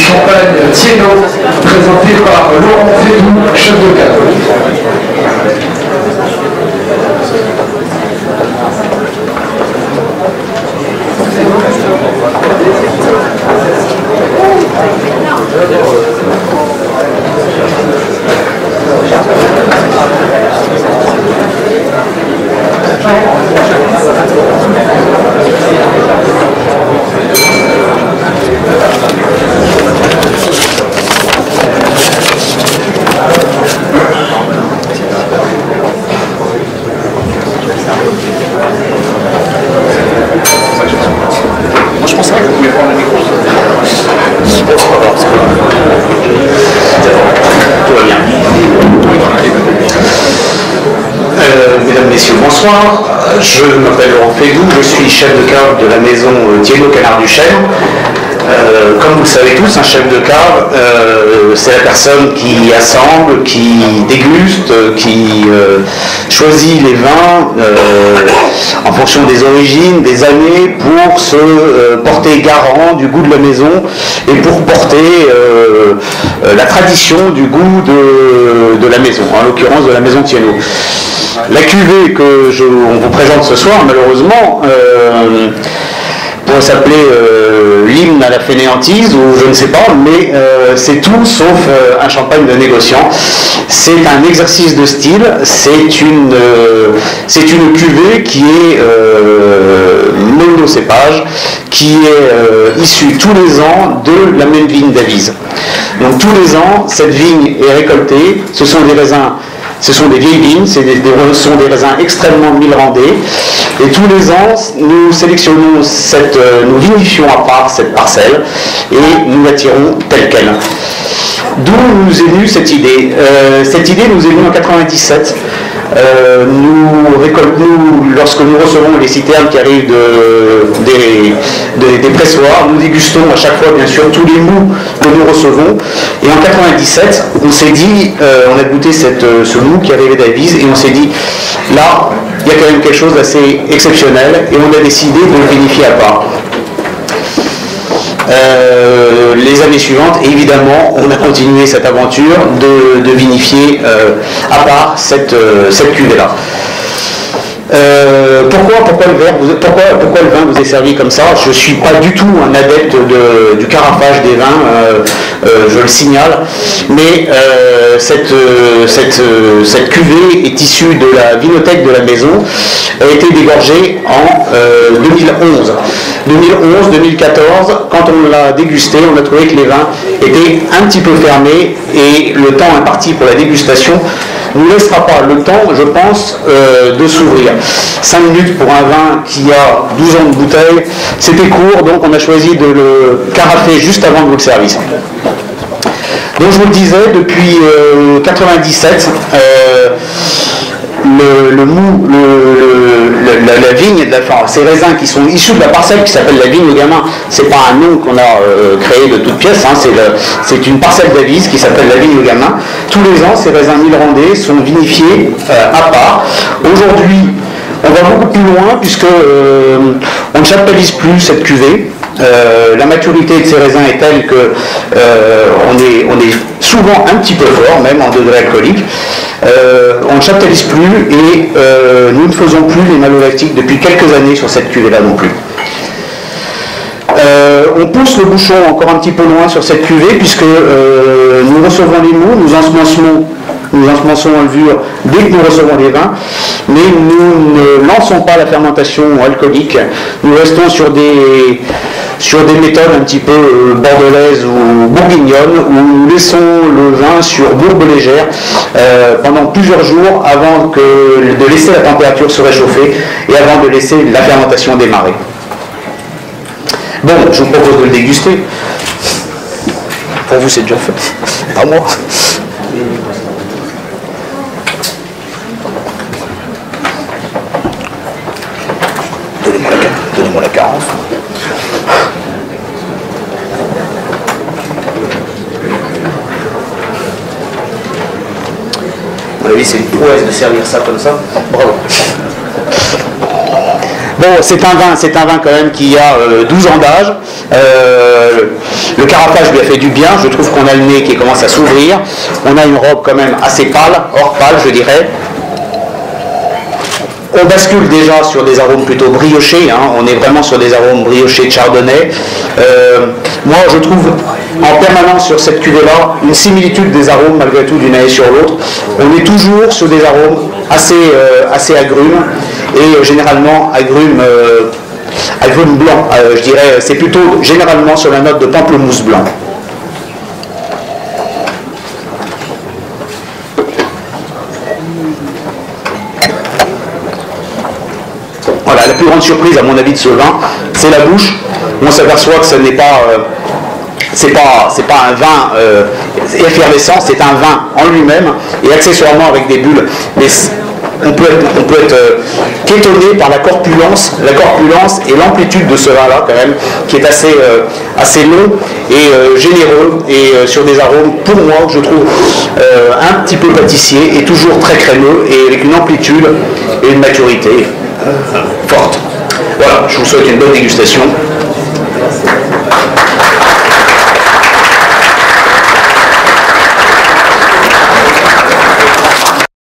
champagne Thiénot, présenté par Laurent Fédou, chef de cave. Mesdames, Messieurs, bonsoir. Je m'appelle Laurent Fédou, je suis chef de cave de la maison Thiénot Canard du Chêne. Comme vous le savez tous, un chef de cave, c'est la personne qui assemble, qui déguste, qui choisit les vins en fonction des origines, des années, pour se porter garant du goût de la maison et pour porter la tradition du goût de la maison, en l'occurrence de la maison Thiénot. La cuvée que on vous présente ce soir, malheureusement, pourrait s'appeler l'hymne à la fainéantise, ou je ne sais pas, mais c'est tout sauf un champagne de négociant. C'est un exercice de style, c'est une cuvée qui est monocépage, qui est issue tous les ans de la même vigne d'Avise. Donc tous les ans, cette vigne est récoltée, ce sont des raisins. Ce sont des vieilles vignes, ce sont des raisins extrêmement milrandés. Et tous les ans, nous sélectionnons nous vinifions à part cette parcelle et nous la tirons telle qu'elle. D'où nous est venue cette idée. Cette idée nous est venue en 97. Lorsque nous recevons les citernes qui arrivent des pressoirs, nous dégustons à chaque fois bien sûr tous les mous que nous recevons. Et en 97, on s'est dit, on a goûté ce mou qui arrivait d'Avise et on s'est dit, là, il y a quand même quelque chose d'assez exceptionnel et on a décidé de le vinifier à part. Les années suivantes, évidemment, on a continué cette aventure de vinifier à part cette cuvée-là. Pourquoi le vin vous est servi comme ça? Je ne suis pas du tout un adepte du carafage des vins, je le signale, mais cette cuvée est issue de la vinothèque de la maison, a été dégorgée en 2011. 2011-2014, quand on l'a dégusté, on a trouvé que les vins étaient un petit peu fermés et le temps imparti pour la dégustation ne nous laissera pas le temps, je pense, de s'ouvrir. 5 minutes pour un vin qui a 12 ans de bouteille, c'était court, donc on a choisi de le carafer juste avant de vous le servir. Donc je vous le disais, depuis 97, la vigne, ces raisins qui sont issus de la parcelle qui s'appelle la vigne au gamin, c'est pas un nom qu'on a créé de toutes pièces, hein, c'est une parcelle d'Avise qui s'appelle la vigne au gamin. Tous les ans, ces raisins milrandais sont vinifiés à part. Aujourd'hui, on va beaucoup plus loin puisque on ne chaptalise plus cette cuvée. La maturité de ces raisins est telle que on est souvent un petit peu fort, même en degré alcoolique. On ne chaptalise plus et nous ne faisons plus les malolactiques depuis quelques années sur cette cuvée-là non plus. On pousse le bouchon encore un petit peu loin sur cette cuvée puisque nous recevons les mous, nous ensemençons en levure dès que nous recevons les vins, mais nous ne lançons pas la fermentation alcoolique. Nous restons sur des méthodes un petit peu bordelaises ou bourguignonnes, où nous laissons le vin sur bourbe légère pendant plusieurs jours avant de laisser la température se réchauffer et avant de laisser la fermentation démarrer. Bon, je vous propose de le déguster. Pour vous, c'est déjà fait. Pas moi. Donnez-moi la carafe. À mon avis, c'est une prouesse de servir ça comme ça. Bravo. Bon, c'est un vin quand même qui a 12 ans d'âge. Le carafage lui a fait du bien. Je trouve qu'on a le nez qui commence à s'ouvrir. On a une robe quand même assez pâle, hors pâle je dirais. On bascule déjà sur des arômes plutôt briochés, hein. On est vraiment sur des arômes briochés de chardonnay. Moi, je trouve en permanence sur cette cuvée-là une similitude des arômes malgré tout d'une année sur l'autre. On est toujours sur des arômes assez agrumes et généralement agrumes blancs. Je dirais, c'est plutôt généralement sur la note de pamplemousse blanc. Voilà, la plus grande surprise à mon avis de ce vin, c'est la bouche. On s'aperçoit que ce n'est pas, c'est pas un vin effervescent, c'est un vin en lui-même et accessoirement avec des bulles. Mais on peut être qu'étonné par la corpulence et l'amplitude de ce vin-là quand même, qui est assez long et généreux et sur des arômes, pour moi, que je trouve un petit peu pâtissier et toujours très crémeux et avec une amplitude et une maturité forte. Voilà, je vous souhaite une bonne dégustation.